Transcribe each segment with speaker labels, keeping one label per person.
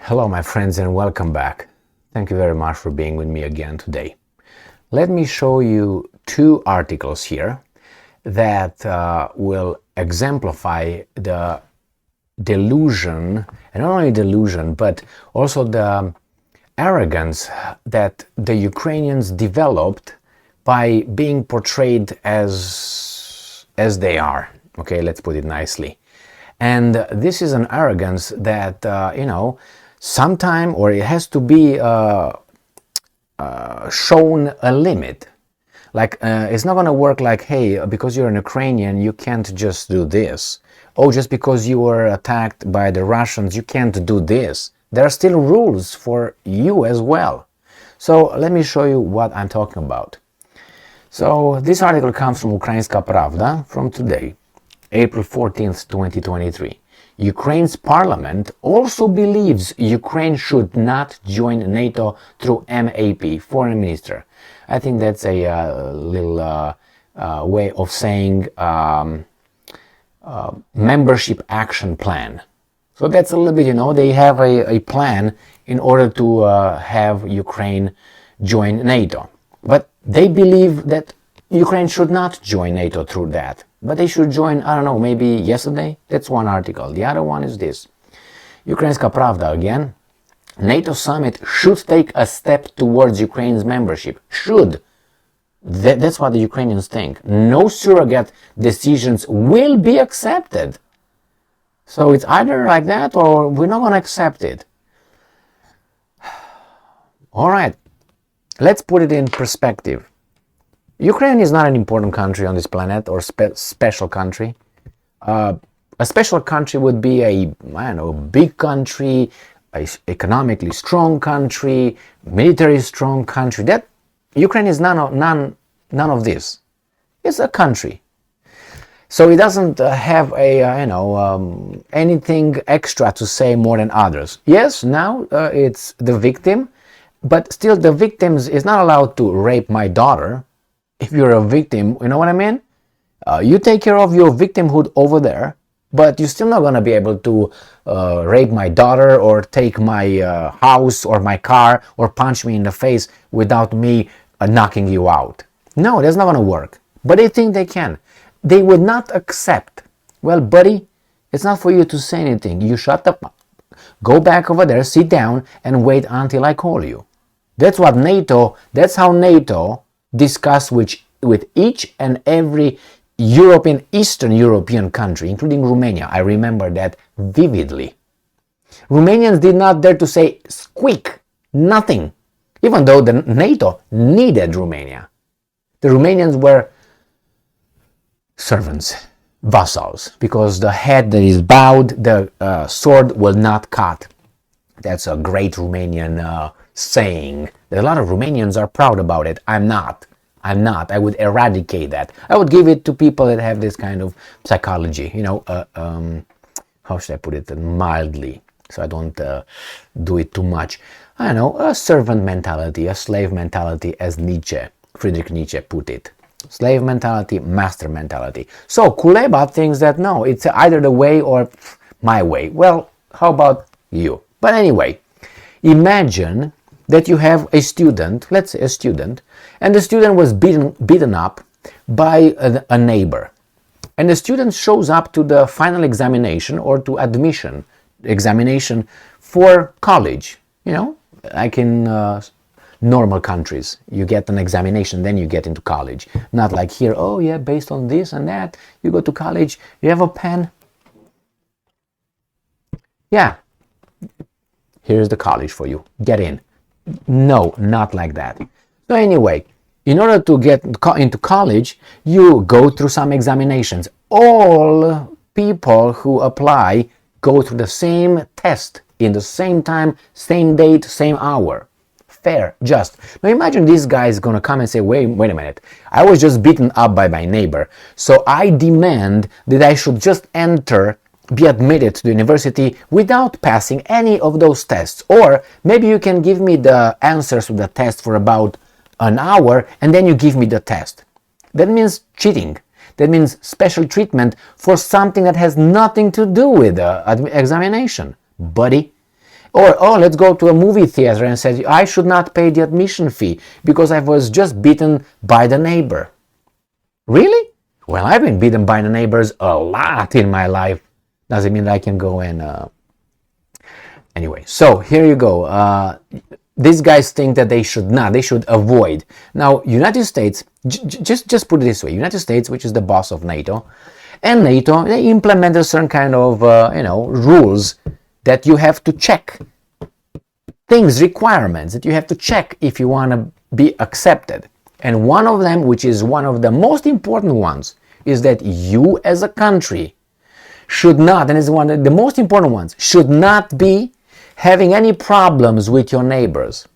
Speaker 1: Hello, my friends, and welcome back. Thank you very much for being with me again today. Let me show you two articles here that will exemplify the delusion, and not only delusion, but also the arrogance that the Ukrainians developed by being portrayed as they are. Okay, let's put it nicely. And this is an arrogance that, sometime, or it has to be shown a limit. Like, it's not going to work like, hey, because you're an Ukrainian, you can't just do this. Oh, just because you were attacked by the Russians, you can't do this. There are still rules for you as well. So let me show you what I'm talking about. So this article comes from Ukrainska Pravda from today, April 14th, 2023. Ukraine's parliament also believes Ukraine should not join NATO through MAP, foreign minister. I think that's a little way of saying membership action plan. So that's a little bit, they have a plan in order to have Ukraine join NATO. But they believe that Ukraine should not join NATO through that. But they should join, I don't know, maybe yesterday? That's one article. The other one is this. Ukrainska Pravda again. NATO summit should take a step towards Ukraine's membership. Should. That's what the Ukrainians think. No surrogate decisions will be accepted. So it's either like that or we're not going to accept it. All right. Let's put it in perspective. Ukraine is not an important country on this planet or special country. A special country would be a big country, a economically strong country, military strong country. That Ukraine is none of this. It's a country. So it doesn't have anything extra to say more than others. Yes, now it's the victim, but still the victim is not allowed to rape my daughter. If you're a victim, you know what I mean? You take care of your victimhood over there, but you're still not going to be able to rape my daughter or take my house or my car or punch me in the face without me knocking you out. No, that's not going to work. But they think they can. They would not accept. Well, buddy, it's not for you to say anything. You shut up, go back over there, sit down, and wait until I call you. That's how NATO discuss with each and every Eastern European country, including Romania. I remember that vividly. Romanians did not dare to say squeak, nothing, even though the NATO needed Romania. The Romanians were servants, vassals, because the head that is bowed, the sword will not cut. That's a great Romanian saying. A lot of Romanians are proud about it. I'm not. I would eradicate that. I would give it to people that have this kind of psychology, how should I put it, mildly, so I don't do it too much. I don't know, a servant mentality, a slave mentality, as Friedrich Nietzsche put it. Slave mentality, master mentality. So Kuleba thinks that no, it's either the way or my way. Well, how about you? But anyway, imagine that you have a student, let's say a student, and the student was beaten up by a neighbor. And the student shows up to the final examination or to admission examination for college. Like in normal countries, you get an examination, then you get into college. Not like here, oh yeah, based on this and that, you go to college, you have a pen. Yeah, here's the college for you, get in. No, not like that. So anyway, in order to get into college, you go through some examinations. All people who apply go through the same test in the same time, same date, same hour. Fair, just. Now imagine this guy is going to come and say, wait a minute, I was just beaten up by my neighbor, so I demand that I should just be admitted to the university without passing any of those tests. Or maybe you can give me the answers to the test for about an hour and then you give me the test. That means cheating. That means special treatment for something that has nothing to do with the examination, buddy. Or, oh, let's go to a movie theater and say, I should not pay the admission fee because I was just beaten by the neighbor. Really? Well, I've been beaten by the neighbors a lot in my life. Doesn't mean I can go and... Anyway, so here you go. These guys think that they should not, they should avoid. Now, United States, just put it this way, United States, which is the boss of NATO, and NATO, they implemented certain kind of, rules that you have to check. Things, requirements that you have to check if you want to be accepted. And one of them, which is one of the most important ones, is that you as a country should not, and it's one of the most important ones, should not be having any problems with your neighbors.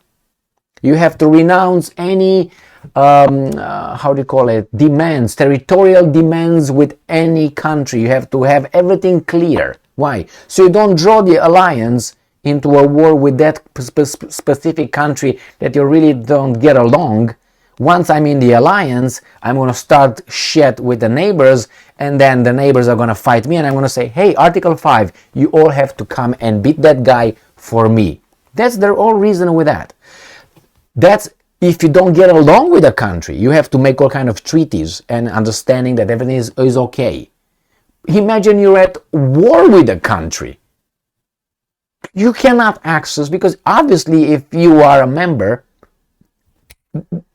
Speaker 1: You have to renounce any, demands, territorial demands with any country. You have to have everything clear. Why? So you don't draw the alliance into a war with that specific country that you really don't get along. Once I'm in the alliance, I'm going to start shit with the neighbors, and then the neighbors are going to fight me, and I'm going to say, hey, Article 5, you all have to come and beat that guy for me. That's the whole reason with that. That's if you don't get along with a country, you have to make all kind of treaties and understanding that everything is okay. Imagine you're at war with a country. You cannot access, because obviously if you are a member,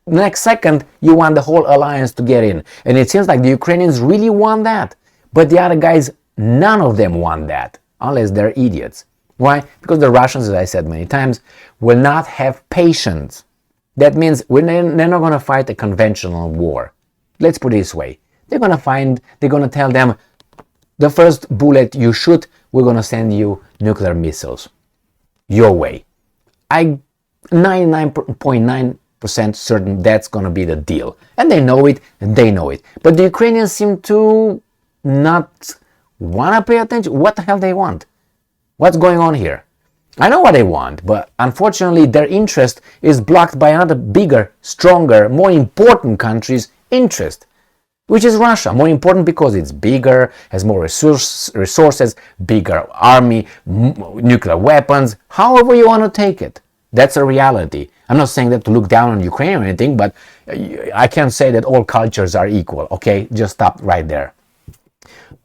Speaker 1: next second you want the whole alliance to get in. And it seems like the Ukrainians really want that. But the other guys, none of them want that, unless they're idiots. Why? Because the Russians, as I said many times, will not have patience. That means they're not going to fight a conventional war. Let's put it this way. They're going to tell them, the first bullet you shoot, we're going to send you nuclear missiles. Your way. I'm 99.9% certain that's going to be the deal. And they know it, But the Ukrainians seem to not want to pay attention. What the hell they want? What's going on here? I know what they want, but unfortunately their interest is blocked by another bigger, stronger, more important country's interest, which is Russia. More important because it's bigger, has more resources, bigger army, nuclear weapons, however you want to take it. That's a reality. I'm not saying that to look down on Ukraine or anything, but I can't say that all cultures are equal, okay? Just stop right there.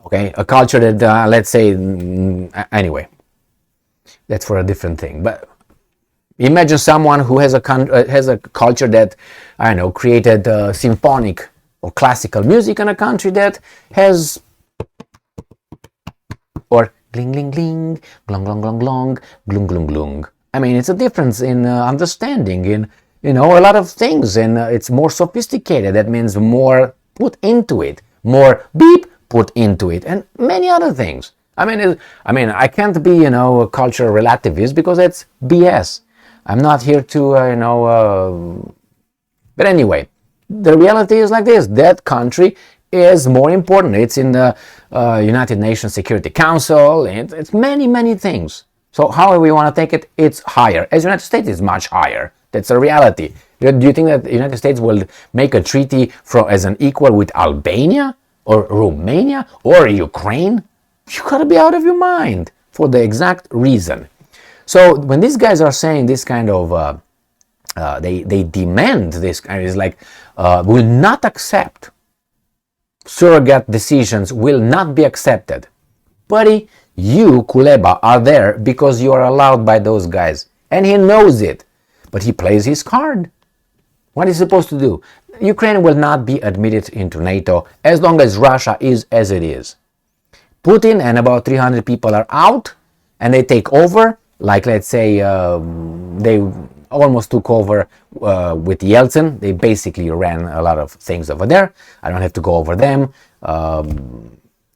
Speaker 1: Okay, a culture that, let's say, anyway, that's for a different thing. But imagine someone who has a culture that, I don't know, created symphonic or classical music in a country that has, or gling gling gling, glong glong glong glong, glung glung glung. I mean, it's a difference in understanding, in a lot of things, and it's more sophisticated. That means more put into it, more beep put into it, and many other things. I mean, I can't be, a cultural relativist because that's BS. I'm not here to, but anyway, the reality is like this. That country is more important. It's in the United Nations Security Council, and it's many, many things. So however you want to take it, it's higher. As the United States is much higher. That's a reality. Do you think that the United States will make a treaty as an equal with Albania or Romania or Ukraine? You gotta be out of your mind for the exact reason. So when these guys are saying this kind of, they demand this, it's like, will not accept surrogate decisions, will not be accepted. Buddy, you, Kuleba, are there because you are allowed by those guys. And he knows it. But he plays his card. What is he supposed to do? Ukraine will not be admitted into NATO as long as Russia is as it is. Putin and about 300 people are out, and they take over, like let's say they almost took over with Yeltsin. They basically ran a lot of things over there. I don't have to go over them.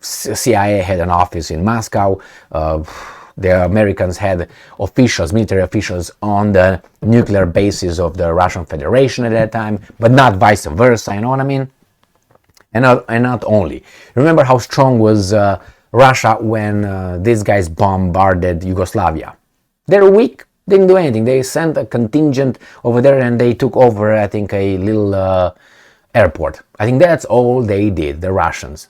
Speaker 1: CIA had an office in Moscow. The Americans had officials, military officials, on the nuclear bases of the Russian Federation at that time, but not vice versa, you know what I mean? And not only. Remember how strong was Russia when these guys bombarded Yugoslavia. They're weak, didn't do anything. They sent a contingent over there and they took over, I think, a little airport. I think that's all they did, the Russians.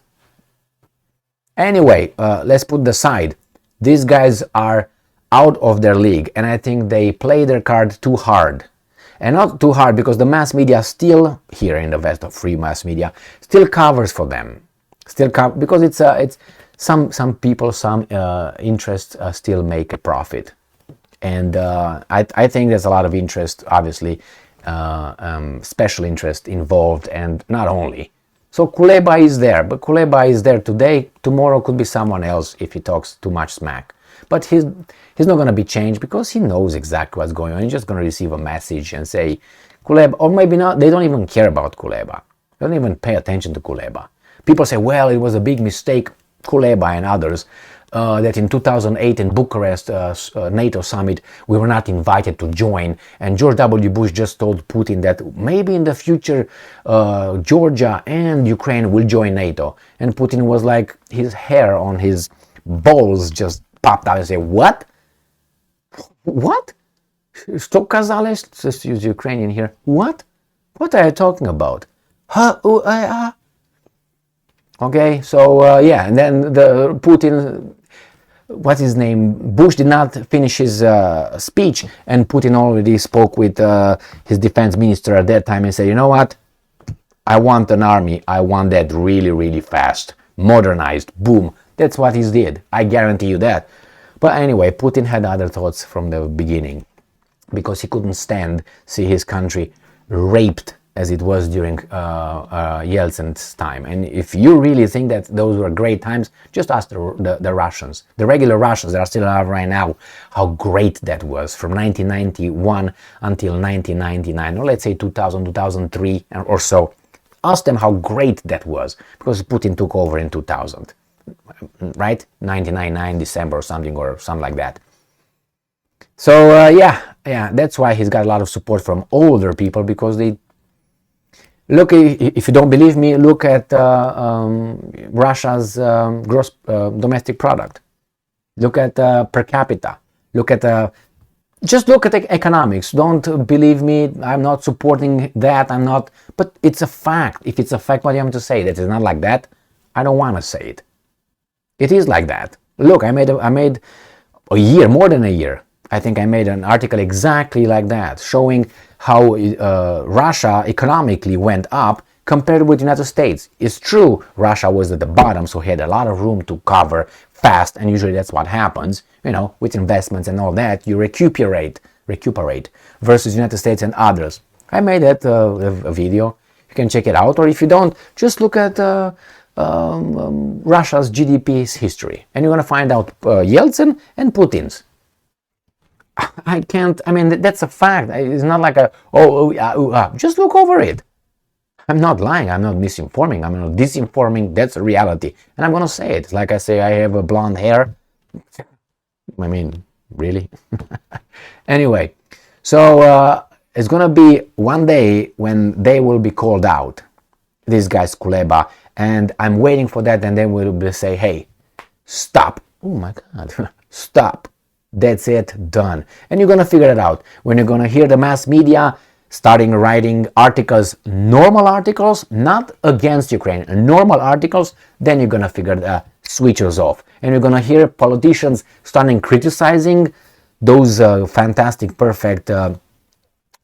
Speaker 1: Anyway, let's put aside. These guys are out of their league, and I think they play their card too hard. And not too hard because the mass media still, here in the West of free mass media, still covers for them. Because it's some people, some interests still make a profit. And I think there's a lot of interest, obviously, special interest involved, and not only. So Kuleba is there, but Kuleba is there today. Tomorrow could be someone else if he talks too much smack. But he's not going to be changed because he knows exactly what's going on. He's just going to receive a message and say, Kuleba, or maybe not, they don't even care about Kuleba. They don't even pay attention to Kuleba. People say, well, it was a big mistake, Kuleba and others, that in 2008 in Bucharest, NATO summit, we were not invited to join. And George W. Bush just told Putin that maybe in the future, Georgia and Ukraine will join NATO. And Putin was like, his hair on his balls just popped out and said, what? What? Что казали? Let's use Ukrainian here. What? What are you talking about? Okay, so yeah, and then the Putin, what's his name? Bush did not finish his speech, and Putin already spoke with his defense minister at that time and said, you know what? I want an army. I want that really, really fast, modernized. Boom. That's what he did. I guarantee you that. But anyway, Putin had other thoughts from the beginning because he couldn't see his country raped as it was during Yeltsin's time. And if you really think that those were great times, just ask the Russians, the regular Russians that are still alive right now, how great that was from 1991 until 1999, or let's say 2000, 2003 or so. Ask them how great that was, because Putin took over in 2000. Right? 1999 December or something like that. So yeah, that's why he's got a lot of support from older people, because they look, if you don't believe me, look at Russia's gross domestic product. Look at per capita. Just look at the economics. Don't believe me. I'm not supporting that. I'm not. But it's a fact. If it's a fact, what do you want me to say? That it's not like that? I don't want to say it. It is like that. Look, I made a year, more than a year. I think I made an article exactly like that, showing how Russia economically went up compared with the United States. It's true, Russia was at the bottom, so he had a lot of room to cover fast, and usually that's what happens, with investments and all that, you recuperate, versus the United States and others. I made that a video. You can check it out, or if you don't, just look at Russia's GDP's history, and you're going to find out Yeltsin and Putin's. That's a fact. It's not like just look over it. I'm not lying, I'm not misinforming, I'm not disinforming, that's a reality. And I'm going to say it. Like I say, I have a blonde hair. Really? Anyway, so it's going to be one day when they will be called out, these guys, Kuleba, and I'm waiting for that, and then we'll say, hey, stop. Oh my God, stop. That's it, done. And you're going to figure it out when you're going to hear the mass media starting writing articles, normal articles, not against Ukraine, normal articles, then you're going to figure the switches off. And you're going to hear politicians starting criticizing those fantastic, perfect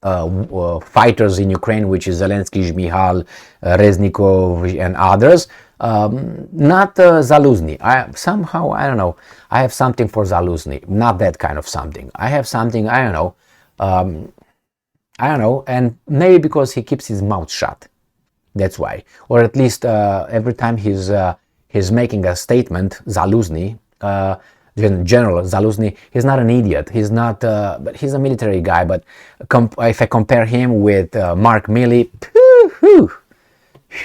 Speaker 1: fighters in Ukraine, which is Zelensky, Zhmyhal, Reznikov, and others. Not Zaluzny. I don't know. I have something for Zaluzny. Not that kind of something. I have something, I don't know, and maybe because he keeps his mouth shut. That's why. Or at least every time he's making a statement, Zaluzny, General Zaluzny, he's not an idiot. He's not, but he's a military guy. But if I compare him with Mark Milley,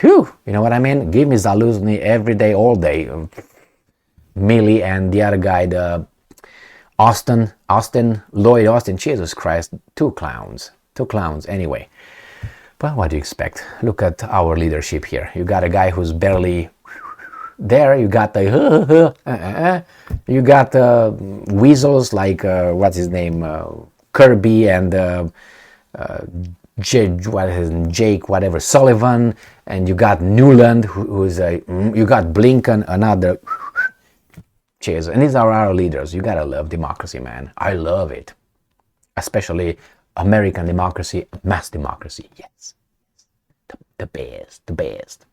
Speaker 1: you know what I mean? Give me Zaluzny every day, all day. Milley and the other guy, the Lloyd Austin, Jesus Christ, two clowns anyway. But what do you expect? Look at our leadership here. You got a guy who's barely there. You got the you got weasels like what's his name, Kirby, and Jake whatever Sullivan, and you got Newland, who's you got Blinken, another. Cheers. And these are our leaders. You gotta love democracy, man. I love it. Especially American democracy, mass democracy. Yes. The best, the best.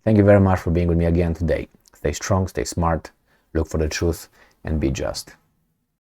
Speaker 1: Thank you very much for being with me again today. Stay strong, stay smart, look for the truth, and be just.